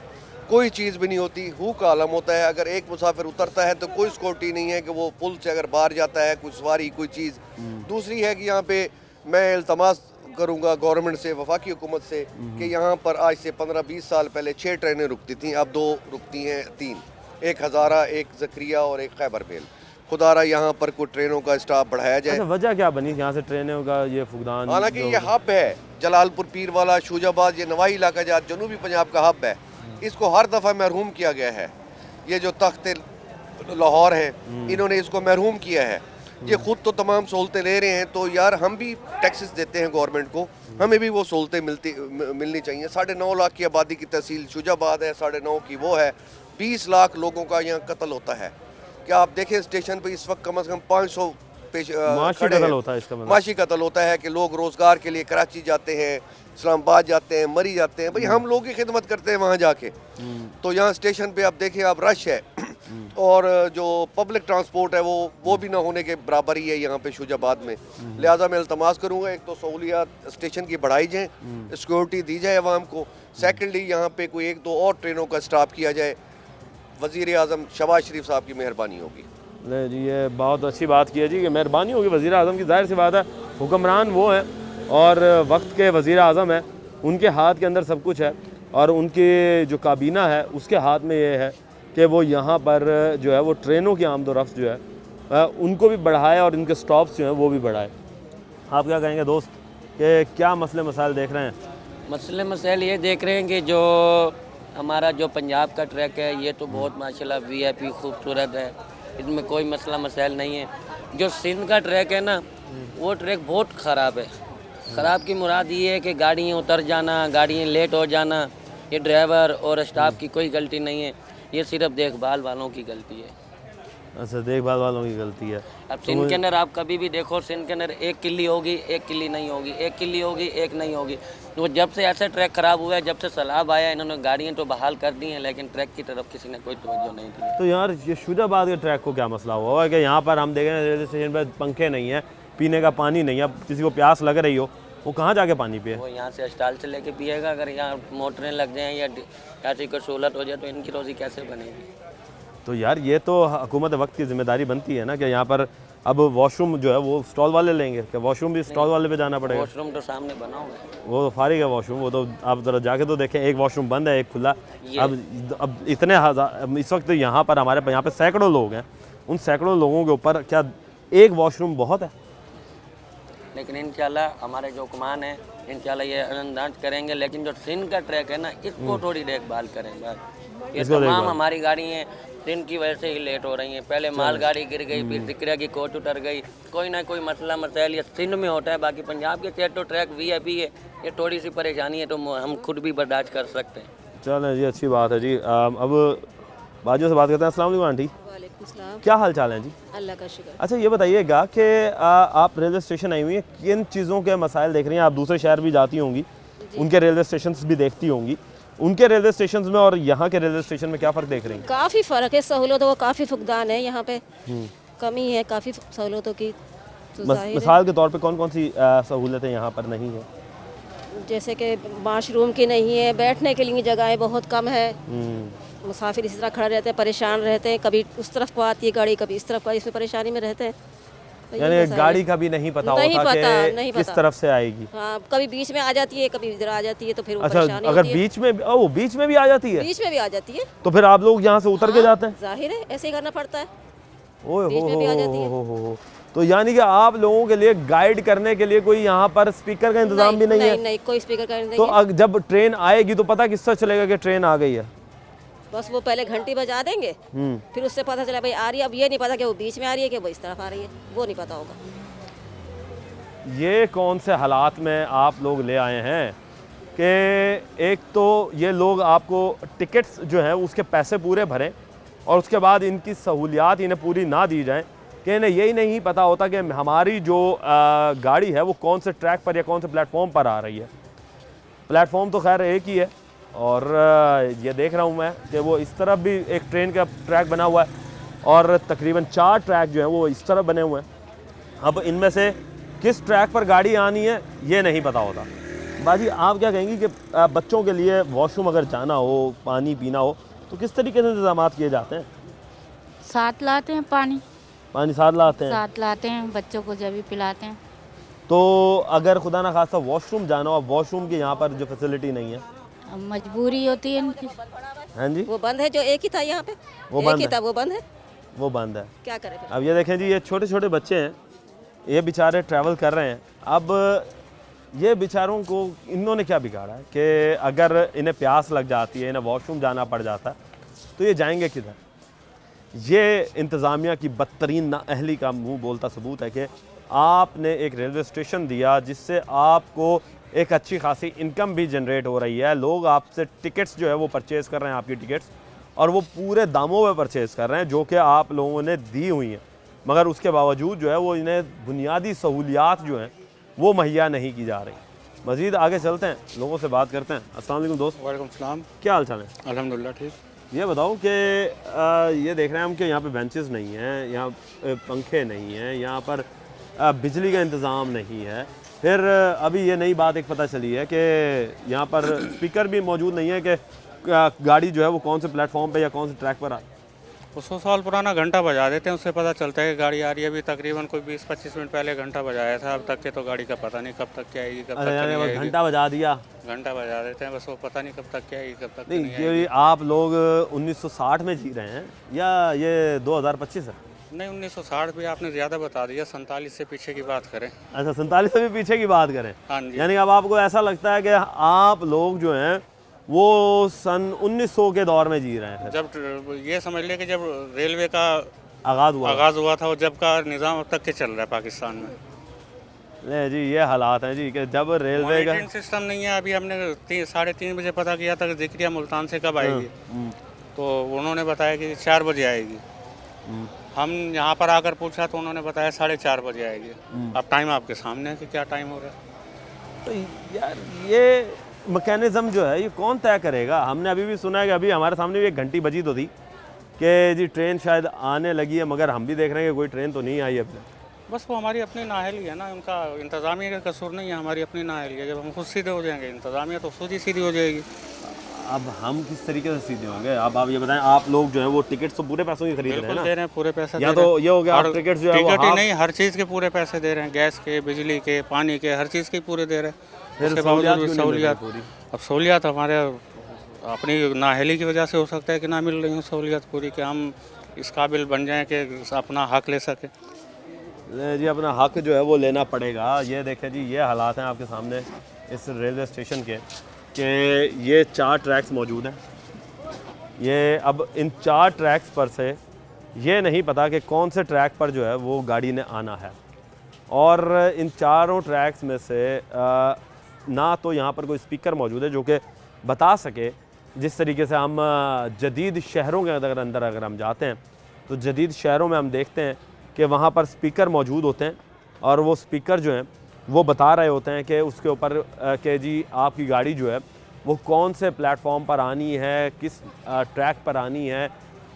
कोई चीज़ भी नहीं होती। हु का आलम होता है। अगर एक मुसाफिर उतरता है तो कोई सिक्योरिटी नहीं है कि वो पुल से अगर बाहर जाता है, कोई सवारी कोई चीज़। दूसरी है कि यहाँ पे मैं इल्तमास करूंगा गवर्नमेंट से, वफाकी हुकूमत से, कि यहाँ पर आज से 15-20 साल पहले 6 ट्रेनें रुकती थीं, अब 2 रुकती हैं, 3, एक हज़ारा, एक ज़करिया और एक खैबर बेल। खुदारा यहाँ पर कुछ ट्रेनों का स्टाफ बढ़ाया जाए। अच्छा, वजह क्या बनी यहाँ से ट्रेनों का ये फुकदान? हालांकि ये हब है, जलालपुर पीरवाला, शुजाबाद, ये नवाई इलाका जो जनूबी पंजाब का हब है, इसको हर दफ़ा महरूम किया गया है। ये जो तख्त लाहौर हैं, इन्होंने इसको महरूम किया है। ये खुद तो तमाम सहूलतें ले रहे हैं, तो यार हम भी टैक्सेस देते हैं गवर्नमेंट को, हमें भी वो सहूलतें मिलनी चाहिए। 9.5 लाख की आबादी की तहसील शुजाबाद है, 9.5 की वो है, 20 लाख लोगों का यहाँ कत्ल होता है। क्या आप देखें स्टेशन पे इस वक्त कम से कम 500 माशी कत्ल होता है, इसका मतलब माशी कत्ल होता है कि लोग रोज़गार के लिए कराची जाते हैं, इस्लामाबाद जाते हैं, मरी जाते हैं। भाई हम लोग की खिदमत करते हैं वहाँ जाके, तो यहाँ स्टेशन पे आप देखें आप रश है, और जो पब्लिक ट्रांसपोर्ट है वो भी ना होने के बराबर ही है यहाँ पे शुजाबाद में। लिहाजा मैं इल्तमास करूँगा, एक तो सहूलियात स्टेशन की बढ़ाई जाए, सिक्योरिटी दी जाए अवाम को, सेकेंडली यहाँ पे कोई 1-2 और ट्रेनों का स्टाफ किया जाए। वज़ीर आज़म शहबाज शरीफ साहब की मेहरबानी होगी। नहीं जी, ये बहुत अच्छी बात की है जी, कि मेहरबानी होगी वज़ीर आज़म की। जाहिर सी बात है, हुक्मरान वो हैं और वक्त के वज़ीर आज़म हैं, उनके हाथ के अंदर सब कुछ है, और उनकी जो काबीना है उसके हाथ में ये है कि वो यहाँ पर जो है वो ट्रेनों की आमद व रफ्त जो है उनको भी बढ़ाए और इनके स्टॉप्स जो हैं वो भी बढ़ाए। आप क्या कहेंगे दोस्त, कि क्या मसले मसाइल देख रहे हैं? मसले मसाइल ये देख रहे हैं कि जो हमारा जो पंजाब का ट्रैक है, ये तो बहुत माशाल्लाह VIP खूबसूरत है, इसमें कोई मसला मसाइल नहीं है। जो सिंध का ट्रैक है ना, वो ट्रैक बहुत ख़राब है। ख़राब की मुराद ये है कि गाड़ियाँ उतर जाना, गाड़ियाँ लेट हो जाना, ये ड्राइवर और स्टाफ की कोई गलती नहीं है, ये सिर्फ देखभाल वालों की गलती है। अच्छा, देखभाल वालों की गलती है। अब सिंध के अंदर आप कभी भी देखो, सिंध के अंदर एक किली होगी, एक किली नहीं होगी, एक किली होगी, एक नहीं होगी। तो जब से ऐसे ट्रैक ख़राब हुआ है, जब से सैलाब आया, इन्होंने गाड़ियाँ तो बहाल कर दी हैं, लेकिन ट्रैक की तरफ किसी ने कोई तवज्जो नहीं दी। तो यार ये शुजाबाद के ट्रैक को क्या मसला हुआ है कि यहाँ पर हम देख रहे हैं रेलवे स्टेशन पर पंखे नहीं है, पीने का पानी नहीं है, अब किसी को प्यास लग रही हो वो कहाँ जाके पानी पिए? वो यहाँ से अस्पताल से लेके पिएगा। अगर यहाँ मोटरें लग जाएँ या ऐसी कोई सहूलत हो जाए तो इनकी रोज़ी कैसे बनेगी? तो यार ये तो हुकूमत वक्त की जिम्मेदारी बनती है ना, कि यहाँ पर अब वॉशरूम जो है वो स्टॉल वाले लेंगे, कि वॉशरूम भी स्टॉल वाले पे जाना पड़ेगा? वॉशरूम तो सामने बना हुआ है, वो फारिग है वॉशरूम, वो तो आप ज़रा जाके तो देखें, एक वॉशरूम बंद है, एक खुला। अब इतने हज़ार इस वक्त यहाँ पर हमारे यहाँ पे सैकड़ों लोग हैं, उन सैकड़ों लोगों के ऊपर क्या एक वॉशरूम बहुत है? लेकिन इंशाल्लाह हमारे जो हुक्मान हैं इंशाल्लाह ये अंदाज करेंगे। लेकिन जो सिंध का ट्रैक है ना, इसको थोड़ी देखभाल करें बस। ये तमाम हमारी गाड़ी हैं सिंध की वजह से ही लेट हो रही हैं। पहले माल गाड़ी गिर गई, फिर जिक्रिया की कोच उतर गई, कोई ना कोई मसला मसाइल ये सिंध में होता है। बाकी पंजाब के स्टेट तो ट्रैक VIP है, ये थोड़ी सी परेशानी है तो हम खुद भी बर्दाश्त कर सकते हैं। चलें जी, अच्छी बात है जी। अब बाजू से बात करते हैं। अस्सलाम वालेकुम आंटी, क्या हाल चाल है जी? अल्लाह का शुक्र। अच्छा, ये बताइएगा कि आप रेलवे स्टेशन आई हुई हैं, किन चीज़ों के मसाइल देख रही हैं? आप दूसरे शहर भी जाती होंगी, उनके रेलवे स्टेशन भी देखती होंगी, उनके रेलवे स्टेशन में और यहाँ के रेलवे स्टेशन में क्या फ़र्क देख रही हैं? काफ़ी फ़र्क है, सहूलतों का काफ़ी फुकदान है, यहाँ पे कमी है काफ़ी सहूलतों की। तो मिसाल के तौर पे कौन कौन सी सहूलतें यहाँ पर नहीं है? जैसे कि वाशरूम की नहीं है, बैठने के लिए जगहें बहुत कम है, मुसाफिर इसी तरह खड़े रहते हैं, परेशान रहते हैं, कभी उस तरफ को आती है गाड़ी, कभी इस तरफ को, इसमें परेशानी में रहते हैं। तो यानी गाड़ी का भी नहीं पता होता कि किस तरफ से आएगी। हाँ, कभी बीच में आ जाती है, कभी इधर आ जाती है, तो फिर अच्छा, अगर बीच में भी आ जाती है, बीच में भी आ जाती है, तो फिर आप लोग यहाँ से उतर के जाते हैं? जाहिर है ऐसे ही करना पड़ता है। ओह, तो यानी कि आप लोगों के लिए गाइड करने के लिए कोई यहाँ पर स्पीकर का इंतजाम भी नहीं है? नहीं, कोई स्पीकर का नहीं। तो जब ट्रेन आएगी तो पता किससे चलेगा कि ट्रेन आ गई है? बस वो पहले घंटी बजा देंगे, फिर उससे पता चला भाई आ रही है। अब ये नहीं पता कि वो बीच में आ रही है कि वो इस तरफ आ रही है, वो नहीं पता होगा। ये कौन से हालात में आप लोग ले आए हैं कि एक तो ये लोग आपको टिकट्स जो हैं उसके पैसे पूरे भरें और उसके बाद इनकी सहूलियात इन्हें पूरी ना दी जाएं, कि इन्हें यही नहीं पता होता कि हमारी जो गाड़ी है वो कौन से ट्रैक पर या कौन से प्लेटफॉर्म पर आ रही है। प्लेटफॉर्म तो खैर एक ही है, और ये देख रहा हूँ मैं कि वो इस तरफ भी एक ट्रेन का ट्रैक बना हुआ है और तकरीबन 4 ट्रैक जो हैं वो इस तरफ बने हुए हैं। अब इनमें से किस ट्रैक पर गाड़ी आनी है ये नहीं पता होता। बाजी, आप क्या कहेंगी कि बच्चों के लिए वॉशरूम अगर जाना हो, पानी पीना हो, तो किस तरीके से इंतजाम किए जाते हैं? साथ लाते हैं पानी साथ लाते हैं? साथ लाते हैं, बच्चों को जब भी पिलाते हैं। तो अगर खुदा ना खास्ता वॉशरूम जाना हो, वॉशरूम की यहाँ पर जो फैसिलिटी नहीं है, अब मजबूरी होती है इनकी। हाँ जी, वो बंद है, जो एक ही था यहाँ पे, वो एक बंद ही है। था, वो बंद है, वो बंद है। क्या करें फिर? अब ये देखें जी, ये छोटे छोटे बच्चे हैं, ये बेचारे ट्रैवल कर रहे हैं। अब ये बेचारों को इन्होंने क्या बिगाड़ा है कि अगर इन्हें प्यास लग जाती है, इन्हें वॉशरूम जाना पड़ जाता है, तो ये जाएंगे किधर? ये इंतज़ामिया की बदतरीन नाअहली का मुंह बोलता सबूत है कि आपने एक रेलवे स्टेशन दिया जिससे आपको एक अच्छी खासी इनकम भी जनरेट हो रही है, लोग आपसे टिकट्स जो है वो परचेज़ कर रहे हैं, आपकी टिकट्स, और वो पूरे दामों में परचेज़ कर रहे हैं जो कि आप लोगों ने दी हुई हैं, मगर उसके बावजूद जो है वो इन्हें बुनियादी सहूलियात जो हैं वो मुहैया नहीं की जा रही। मज़ीद आगे चलते हैं, लोगों से बात करते हैं। अस्सलाम वालेकुम दोस्त। वालेकुम सलाम। क्या हाल चाल है? अल्हम्दुलिल्लाह ठीक। ये बताओ कि ये देख रहे हैं हम कि यहाँ पे बेंचेस नहीं हैं, यहाँ पंखे नहीं हैं, यहाँ पर बिजली का इंतज़ाम नहीं है। फिर अभी ये नई बात एक पता चली है कि यहाँ पर स्पीकर भी मौजूद नहीं है कि गाड़ी जो है वो कौन से प्लेटफॉर्म पे या कौन से ट्रैक पर आ। 100 साल पुराना घंटा बजा देते हैं, उससे पता चलता है कि गाड़ी आ रही है। अभी तकरीबन कोई 20-25 मिनट पहले घंटा बजाया था, अब तक के तो गाड़ी का पता नहीं कब तक क्या आएगी, कब तक नहीं आएगी। घंटा बजा दिया, घंटा बजा देते हैं, बस वो पता नहीं कब तक क्या आएगी, कब तक नहीं। नहीं आएगी। आप लोग 1960 में जी रहे हैं या ये 2025 है? नहीं, 1960 भी आपने ज़्यादा बता दिया, 47 से पीछे की बात करें। अच्छा, 47 से भी पीछे की बात करें। हाँ जी। यानी अब आपको ऐसा लगता है कि आप लोग जो हैं वो सन 1900 के दौर में जी रहे हैं। जब ये समझ लें कि जब रेलवे का आगाज़ हुआ था, और जब का निज़ाम अब तक के चल रहा है पाकिस्तान में। नहीं जी, ये हालात हैं जी कि जब रेलवे का सिस्टम नहीं है। अभी हमने 3:30 बजे पता किया था कि ज़िक्रिया मुल्तान से कब आएगी, तो उन्होंने बताया कि 4 बजे आएगी। हम यहाँ पर आकर पूछा तो उन्होंने बताया 4:30 बजे आएगी। अब टाइम आपके सामने है कि क्या टाइम हो रहा है। तो यार ये मैकेनिज़्म जो है ये कौन तय करेगा? हमने अभी भी सुना है कि अभी हमारे सामने भी एक घंटी बजी तो थी कि जी ट्रेन शायद आने लगी है, मगर हम भी देख रहे हैं कि कोई ट्रेन तो नहीं आई अब। बस वो हमारी अपनी नाअहली है ना, उनका इंतज़ामिया का कसूर नहीं है, हमारी अपनी नाअहली है। जब हम खुद सीधे हो जाएंगे, इंतज़ामिया तो खुद ही सीधी हो जाएगी। अब हम किस तरीके से सीधे होंगे? अब आप ये बताएं, आप लोग जो है वो टिकट तो पूरे पैसों की खरीद रहे हैं ना? दे रहे हैं पूरे पैसे, या तो ये हो गया आप टिकट जो है टिकट ही नहीं, हर चीज़ के पूरे पैसे दे रहे हैं, गैस के, बिजली के, पानी के, हर चीज़ के पूरे दे रहे हैं। उसके बावजूद सहूलियात, अब सहूलियात हमारे अपनी नाअहली की वजह से हो सकता है कि ना मिल रही हो सहूलियात पूरी, कि हम इस काबिल बन जाएं कि अपना हक ले सकें। जी, अपना हक जो है वो लेना पड़ेगा। ये देखें जी, ये हालात हैं आपके सामने इस रेलवे स्टेशन के कि ये 4 ट्रैक्स मौजूद हैं। ये अब इन 4 ट्रैक्स पर से ये नहीं पता कि कौन से ट्रैक पर जो है वो गाड़ी ने आना है, और इन चारों ट्रैक्स में से ना तो यहाँ पर कोई स्पीकर मौजूद है जो कि बता सके। जिस तरीके से हम जदीद शहरों के अंदर अगर हम जाते हैं तो जदीद शहरों में हम देखते हैं कि वहाँ पर स्पीकर मौजूद होते हैं, और वो स्पीकर जो हैं वो बता रहे होते हैं कि उसके ऊपर कि जी आपकी गाड़ी जो है वो कौन से प्लेटफॉर्म पर आनी है, किस ट्रैक पर आनी है,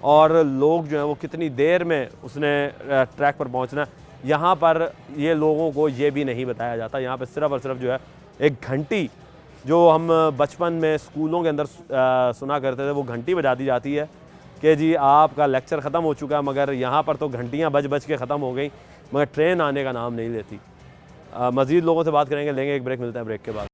और लोग जो हैं वो कितनी देर में उसने ट्रैक पर पहुंचना है। यहाँ पर ये लोगों को ये भी नहीं बताया जाता। यहाँ पर सिर्फ़ और सिर्फ जो है एक घंटी, जो हम बचपन में स्कूलों के अंदर सुना करते थे, वो घंटी बजा दी जाती है कि जी आपका लेक्चर ख़त्म हो चुका है, मगर यहाँ पर तो घंटियाँ बज के ख़त्म हो गई, मगर ट्रेन आने का नाम नहीं लेती। मज़ीद लोगों से बात करेंगे, लेंगे एक ब्रेक, मिलता है ब्रेक के बाद।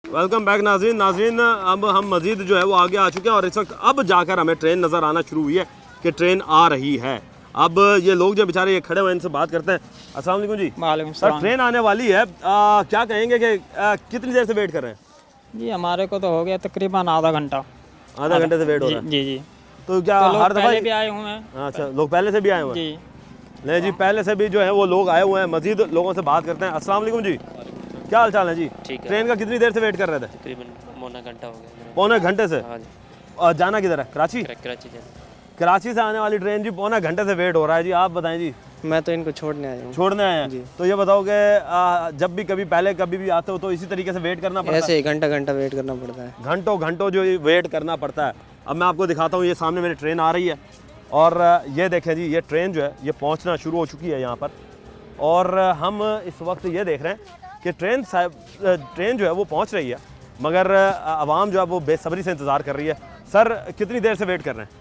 वेलकम बैक नाज़रीन, अब हम मज़ीद जो है वो आगे आ चुके हैं, और इस वक्त अब जाकर हमें ट्रेन नज़र आना शुरू हुई है कि ट्रेन आ रही है। अब ये लोग जो बेचारे ये खड़े हुए, इनसे बात करते हैं। अस्सलाम वालेकुम जी। वालेकुम सर, ट्रेन आने वाली है, क्या कहेंगे कि कितनी देर से वेट कर रहे हैं? जी, हमारे को तो हो गया तकरीबन आधा घंटा। आधा घंटे से वेट हो रहा है? जी जी। तो क्या तो हर दफ़ा भी आए हुए हैं? अच्छा, लोग पहले से भी आए हुए हैं? जी नहीं जी, पहले से भी जो है वो लोग आए हुए हैं। मज़ीद लोगों से बात करते हैं। अस्सलाम वालेकुम जी, क्या हाल चाल है जी? ठीक है। ट्रेन का कितनी देर से वेट कर रहे थे? तकरीबन पौना घंटा हो गया। पौने घंटे से? हाँ जी। और जाना किधर है? कराची? कराची कराची से आने वाली ट्रेन जी, पौना घंटे से वेट हो रहा है जी। आप बताएं जी। मैं तो इनको छोड़ने आया हूँ। छोड़ने आए हैं? तो ये बताओ कि जब भी कभी पहले कभी भी आते हो तो इसी तरीके से वेट करना पड़ता है? ऐसे ही घंटा वेट करना पड़ता है। घंटों जो वेट करना पड़ता है। अब मैं आपको दिखाता हूँ, ये सामने मेरी ट्रेन आ रही है, और ये देखें जी, ये ट्रेन जो है ये पहुँचना शुरू हो चुकी है यहाँ पर, और हम इस वक्त ये देख रहे हैं कि ट्रेन जो है वो पहुँच रही है, मगर आवाम जो है वो बेसब्री से इंतज़ार कर रही है। सर, कितनी देर से वेट कर रहे हैं?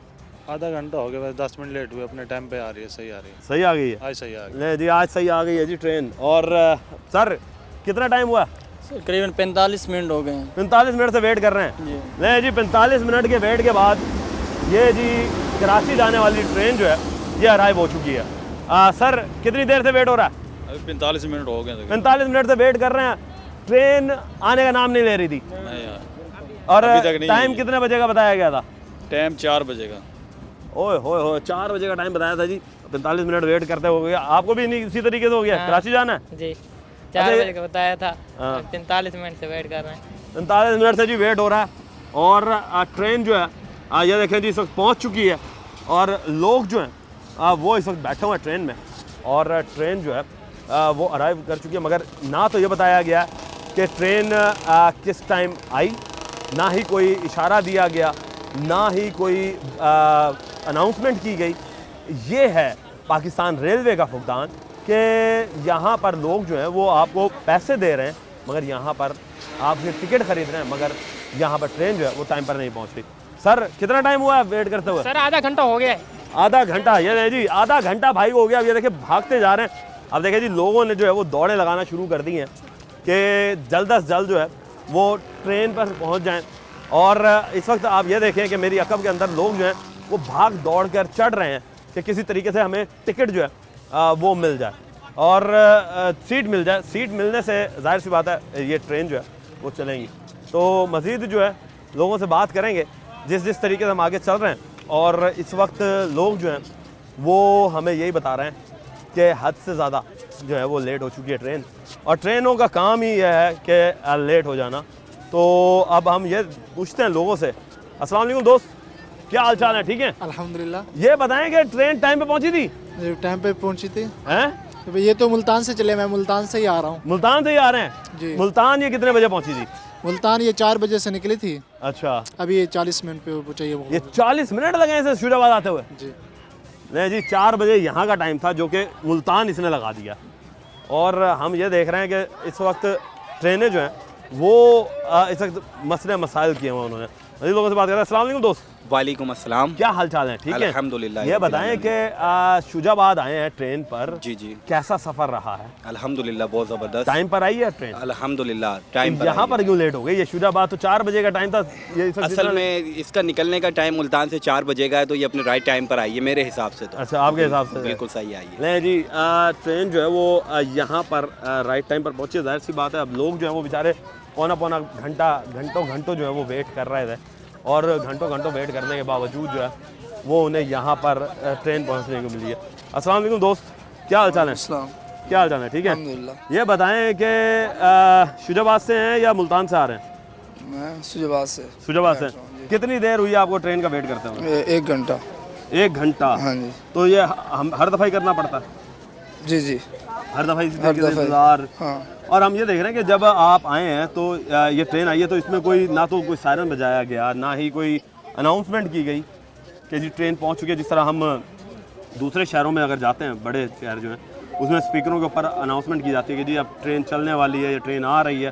आधा घंटा हो गया, बस 10 मिनट लेट हुए, अपने टाइम पे आ रही है, सही आ रही है। सही आ गई है? आज सही आ गई। नहीं जी, आज सही आ गई है जी ट्रेन। और सर कितना टाइम हुआ? करीबन 45 मिनट हो गए हैं। 45 मिनट से वेट कर रहे हैं? जी। नहीं जी, 45 मिनट के वेट के बाद ये जी कराची जाने वाली ट्रेन जो है ये अराइव हो चुकी है। सर कितनी देर से वेट हो रहा है? अभी 45 मिनट हो गए। 45 मिनट से वेट कर रहे हैं, ट्रेन आने का नाम नहीं ले रही थी। नहीं यार, और अभी तक नहीं टाइम आई। कितने बजे का बताया गया था? टाइम 4 बजे का। ओए होए होए, 4 बजे का टाइम बताया था जी। 45 मिनट वेट करते हो गया। आपको भी नहीं इसी तरीके से हो गया? हाँ। कराची जाना है जी 4 अच्छा, बजे का बताया था। हाँ। 45 मिनट से वेट कर रहे हैं। 45 मिनट से जी वेट हो रहा है। और ट्रेन जो है ये देखें जी इस वक्त पहुंच चुकी है। और लोग जो हैं वो इस वक्त बैठे हुए हैं ट्रेन में। और ट्रेन जो है वो अराइव कर चुकी है, मगर ना तो ये बताया गया कि ट्रेन किस टाइम आई, ना ही कोई इशारा दिया गया, ना ही कोई अनाउंसमेंट की गई। ये है पाकिस्तान रेलवे का फुकदान कि यहाँ पर लोग जो हैं वो आपको पैसे दे रहे हैं, मगर यहाँ पर आपसे टिकट खरीद रहे हैं, मगर यहाँ पर ट्रेन जो है वो टाइम पर नहीं पहुँच रही। सर कितना टाइम हुआ है वेट करते हुए? सर आधा घंटा हो गया है। आधा घंटा? ये नहीं जी, आधा घंटा भाई हो गया। अब ये देखिए भागते जा रहे हैं। अब देखिए जी लोगों ने जो है वो दौड़े लगाना शुरू कर दी हैं कि जल्द से जल्द जो है वो ट्रेन पर पहुंच जाएं। और इस वक्त आप ये देखें कि मेरी अकब के अंदर लोग जो हैं वो भाग दौड़ कर चढ़ रहे हैं कि किसी तरीके से हमें टिकट जो है वो मिल जाए और सीट मिल जाए। सीट मिलने से जाहिर सी बात है ये ट्रेन जो है वो चलेंगी। तो मज़ीद जो है लोगों से बात करेंगे जिस तरीके से हम आगे चल रहे हैं। और इस वक्त लोग जो हैं वो हमें यही बता रहे हैं कि हद से ज़्यादा जो है वो लेट हो चुकी है ट्रेन। और ट्रेनों का काम ही यह है कि लेट हो जाना। तो अब हम ये पूछते हैं लोगों से। अस्सलाम वालेकुम दोस्त, क्या हाल चाल है? ठीक है अल्हम्दुलिल्लाह। ये बताएं कि ट्रेन टाइम पे पहुंची थी? टाइम पे पहुंची थी। हैं? ये तो मुल्तान से चले, मैं मुल्तान से ही आ रहा हूँ। मुल्तान से ही आ रहे हैं जी। मुल्तान ये कितने बजे पहुंची थी? मुल्तान ये 4 बजे से निकली थी। अच्छा, अभी ये 40 मिनट पे पहुंची है। ये 40 मिनट लगे हैं शुजाबाद आते हुए? जी नहीं जी, 4 बजे यहाँ का टाइम था जो कि मुल्तान इसने लगा दिया। और हम ये देख रहे हैं कि इस वक्त ट्रेनें जो हैं वो इस वक्त मसले मसाइल किए हुए उन्होंने। मज़ीद लोगों से बात कर रहे हैं। अस्सलाम वालेकुम दोस्त। वालेकुम अस्सलाम। क्या हाल चाल है? ठीक है अल्हम्दुलिल्लाह। ये बताएं कि शुजाबाद आए हैं ट्रेन पर। जी जी। कैसा सफ़र रहा है? अल्हम्दुलिल्लाह बहुत ज़बरदस्त। टाइम पर आई है ट्रेन? अल्हम्दुलिल्लाह टाइम पर। यहाँ पर क्यों लेट हो गई? ये शुजाबाद तो 4 बजे का टाइम था। ये असल में इसका निकलने का टाइम मुल्तान से 4 बजे का है, तो ये अपने राइट टाइम पर आई है मेरे हिसाब से। तो अच्छा, आपके हिसाब से बिल्कुल सही आई है। नहीं जी, ट्रेन जो है वो यहाँ पर राइट टाइम पर पहुँची। जाहिर सी बात है अब लोग जो है वो बेचारे पौना घंटों जो है वो वेट कर रहे थे। और घंटों वेट करने के बावजूद जो है वो उन्हें यहाँ पर ट्रेन पहुँचने को मिली है। अस्सलाम वालेकुम दोस्त, क्या हाल चाल है? क्या हाल चाल है? ठीक है। ये बताएं कि शुजाबाद से हैं या मुल्तान से आ रहे हैं? मैं शुजाबाद से। शुजाबाद से। कितनी देर हुई आपको ट्रेन का वेट करते हुए? 1 घंटा। 1 घंटा? हाँ जी। तो ये हम हर दफ़ा ही करना पड़ता है? जी जी, हर दफ़ा इसी तरीके से इंतज़ार। हाँ। और हम ये देख रहे हैं कि जब आप आए हैं तो ये ट्रेन आई है तो इसमें कोई ना तो कोई सायरन बजाया गया, ना ही कोई अनाउंसमेंट की गई कि जी ट्रेन पहुंच चुकी है। जिस तरह हम दूसरे शहरों में अगर जाते हैं, बड़े शहर जो हैं उसमें स्पीकरों के ऊपर अनाउंसमेंट की जाती है कि जी अब ट्रेन चलने वाली है या ट्रेन आ रही है।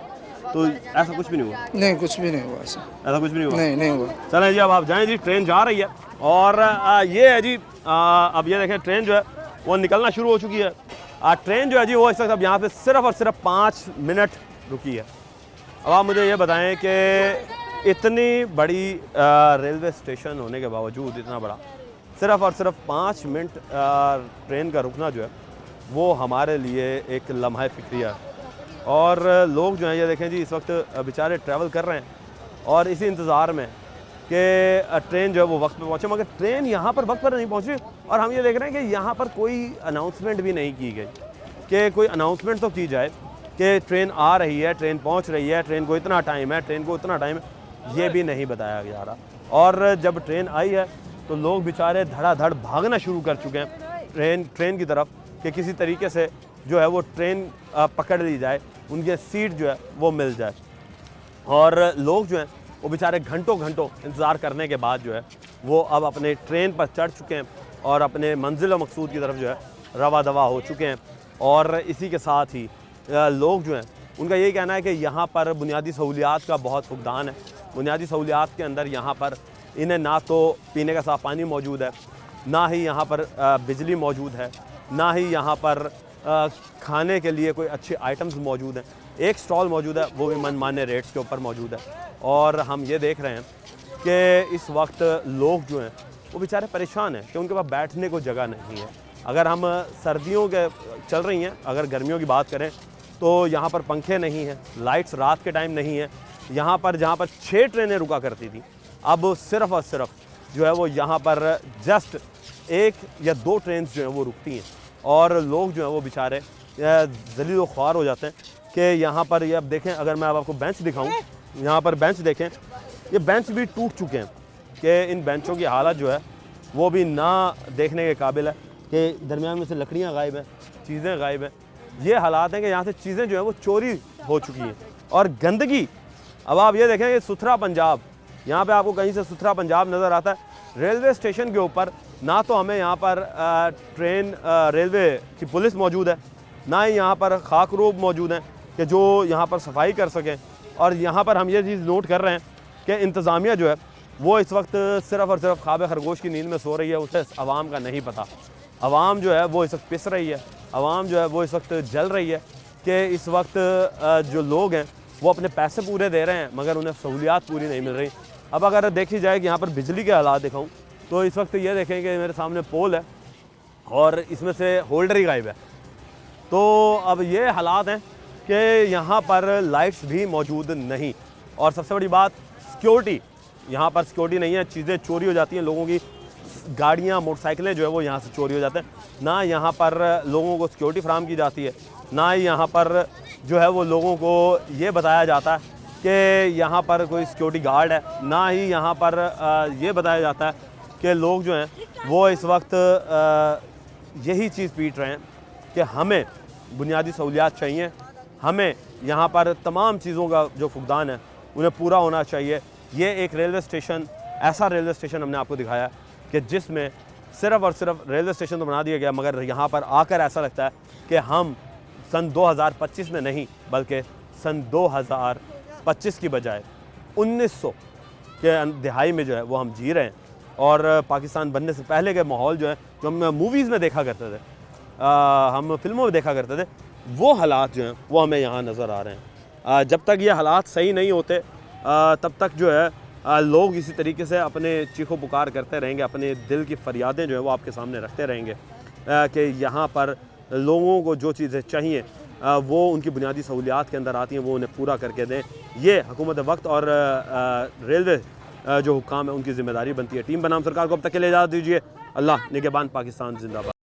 तो ऐसा कुछ भी नहीं हुआ? नहीं, कुछ भी नहीं हुआ ऐसा कुछ भी नहीं हुआ? नहीं हुआ। चलें जी, अब आप जाएँ जी, ट्रेन जा रही है। और ये है जी, अब ये देखें ट्रेन जो है वो निकलना शुरू हो चुकी है। ट्रेन जो है जी वो इस वक्त अब यहाँ पे सिर्फ और सिर्फ 5 मिनट रुकी है। अब आप मुझे ये बताएं कि इतनी बड़ी रेलवे स्टेशन होने के बावजूद, इतना बड़ा, सिर्फ और सिर्फ 5 मिनट ट्रेन का रुकना जो है वो हमारे लिए एक लम्हा फ़िक्रिया है। और लोग जो हैं ये देखें जी इस वक्त बेचारे ट्रैवल कर रहे हैं और इसी इंतज़ार में कि ट्रेन जो है वो वक्त पे पहुँचे, मगर ट्रेन यहाँ पर वक्त पर नहीं पहुँची। और हम ये देख रहे हैं कि यहाँ पर कोई अनाउंसमेंट भी नहीं की गई कि कोई अनाउंसमेंट तो की जाए कि ट्रेन आ रही है, ट्रेन पहुँच रही है, ट्रेन को इतना टाइम है, ट्रेन को इतना टाइम है, ये भी नहीं बताया जा रहा। और जब ट्रेन आई है तो लोग बेचारे धड़ाधड़ भागना शुरू कर चुके हैं ट्रेन की तरफ कि किसी तरीके से जो है वो ट्रेन पकड़ ली जाए, उनकी सीट जो है वो मिल जाए। और लोग जो हैं वो बेचारे घंटों इंतज़ार करने के बाद जो है वो अब अपने ट्रेन पर चढ़ चुके हैं और अपने मंजिल और मकसूद की तरफ जो है रवा दवा हो चुके हैं। और इसी के साथ ही लोग जो हैं उनका यही कहना है कि यहाँ पर बुनियादी सहूलियात का बहुत फुकदान है। बुनियादी सहूलियात के अंदर यहाँ पर इन्हें ना तो पीने का साफ़ पानी मौजूद है, ना ही यहाँ पर बिजली मौजूद है, ना ही यहाँ पर खाने के लिए कोई अच्छे आइटम्स मौजूद हैं। एक स्टॉल मौजूद है, वो भी मनमाने रेट्स के ऊपर मौजूद है। और हम ये देख रहे हैं कि इस वक्त लोग जो हैं वो बेचारे परेशान हैं कि उनके पास बैठने को जगह नहीं है। अगर हम सर्दियों के चल रही हैं, अगर गर्मियों की बात करें तो यहाँ पर पंखे नहीं हैं, लाइट्स रात के टाइम नहीं है। यहाँ पर जहाँ पर 6 ट्रेनें रुका करती थी, अब सिर्फ़ और सिर्फ जो है वो यहाँ पर जस्ट 1 या 2 ट्रेन जो हैं वो रुकती हैं। और लोग जो हैं वो बेचारे ज़लील ख्वार हो जाते हैं कि यहाँ पर ये अब देखें, अगर मैं अब आपको बेंच दिखाऊं, यहाँ पर बेंच देखें, ये बेंच भी टूट चुके हैं कि इन बेंचों की हालत जो है वो भी ना देखने के काबिल है कि दरमियान में से लकड़ियाँ गायब हैं, चीज़ें गायब हैं। ये हालात हैं कि यहाँ से चीज़ें जो हैं वो चोरी हो चुकी हैं। और गंदगी, अब आप ये देखें कि सुथरा पंजाब, यहाँ पे आपको कहीं से सुथरा पंजाब नज़र आता है। रेलवे स्टेशन के ऊपर ना तो हमें यहाँ पर ट्रेन रेलवे की पुलिस मौजूद है, ना ही यहाँ पर खाकरूब मौजूद हैं कि जो यहाँ पर सफाई कर सकें। और यहाँ पर हम ये चीज़ नोट कर रहे हैं कि इंतज़ामिया जो है वो इस वक्त सिर्फ़ और सिर्फ ख्वाब खरगोश की नींद में सो रही है, उसे आवाम का नहीं पता। आवाम जो है वो इस वक्त पिस रही है, आवाम जो है वो इस वक्त जल रही है कि इस वक्त जो लोग हैं वो अपने पैसे पूरे दे रहे हैं मगर उन्हें सहूलियात पूरी नहीं मिल रही। अब अगर देखी जाए कि यहाँ पर बिजली के हालात दिखाऊं तो इस वक्त ये देखें कि मेरे सामने पोल है और इसमें से होल्डर ही गायब है। तो अब ये हालात हैं कि यहाँ पर लाइट्स भी मौजूद नहीं। और सबसे बड़ी बात सिक्योरिटी, यहाँ पर सिक्योरिटी नहीं है, चीज़ें चोरी हो जाती हैं, लोगों की गाड़ियाँ मोटरसाइकिलें जो है वो यहाँ से चोरी हो जाते हैं। ना यहाँ पर लोगों को सिक्योरिटी फराहम की जाती है, ना ही यहाँ पर जो है वो लोगों को ये बताया जाता है कि यहाँ पर कोई सिक्योरिटी गार्ड है, ना ही यहाँ पर ये बताया जाता है कि लोग जो हैं वो इस वक्त यही चीज़ पीट रहे हैं कि हमें बुनियादी सहूलियात चाहिए, हमें यहाँ पर तमाम चीज़ों का जो फुकदान है उन्हें पूरा होना चाहिए। ये एक रेलवे स्टेशन, ऐसा रेलवे स्टेशन हमने आपको दिखाया कि जिसमें सिर्फ़ और सिर्फ रेलवे स्टेशन तो बना दिया गया मगर यहाँ पर आकर ऐसा लगता है कि हम सन 2025 में नहीं बल्कि सन 2025 की बजाय 1900 के दिहाई में जो है वो हम जी रहे हैं। और पाकिस्तान बनने से पहले के माहौल जो है जो हम मूवीज़ में देखा करते थे, हम फिल्मों में देखा करते थे, वो हालात जो हैं वो हमें यहाँ नज़र आ रहे हैं। जब तक ये हालात सही नहीं होते तब तक जो है लोग इसी तरीके से अपने चीखो पुकार करते रहेंगे, अपने दिल की फरियादें जो है वो आपके सामने रखते रहेंगे कि यहाँ पर लोगों को जो चीज़ें चाहिए वो उनकी बुनियादी सहूलियात के अंदर आती हैं वो उन्हें पूरा करके दें। ये हुकूमत वक्त और रेलवे जो हुक्काम है उनकी ज़िम्मेदारी बनती है। टीम बनाम सरकार को अब तक के लिए इजाज़त दीजिए। अल्लाह निगहबान पाकिस्तान जिंदाबाद।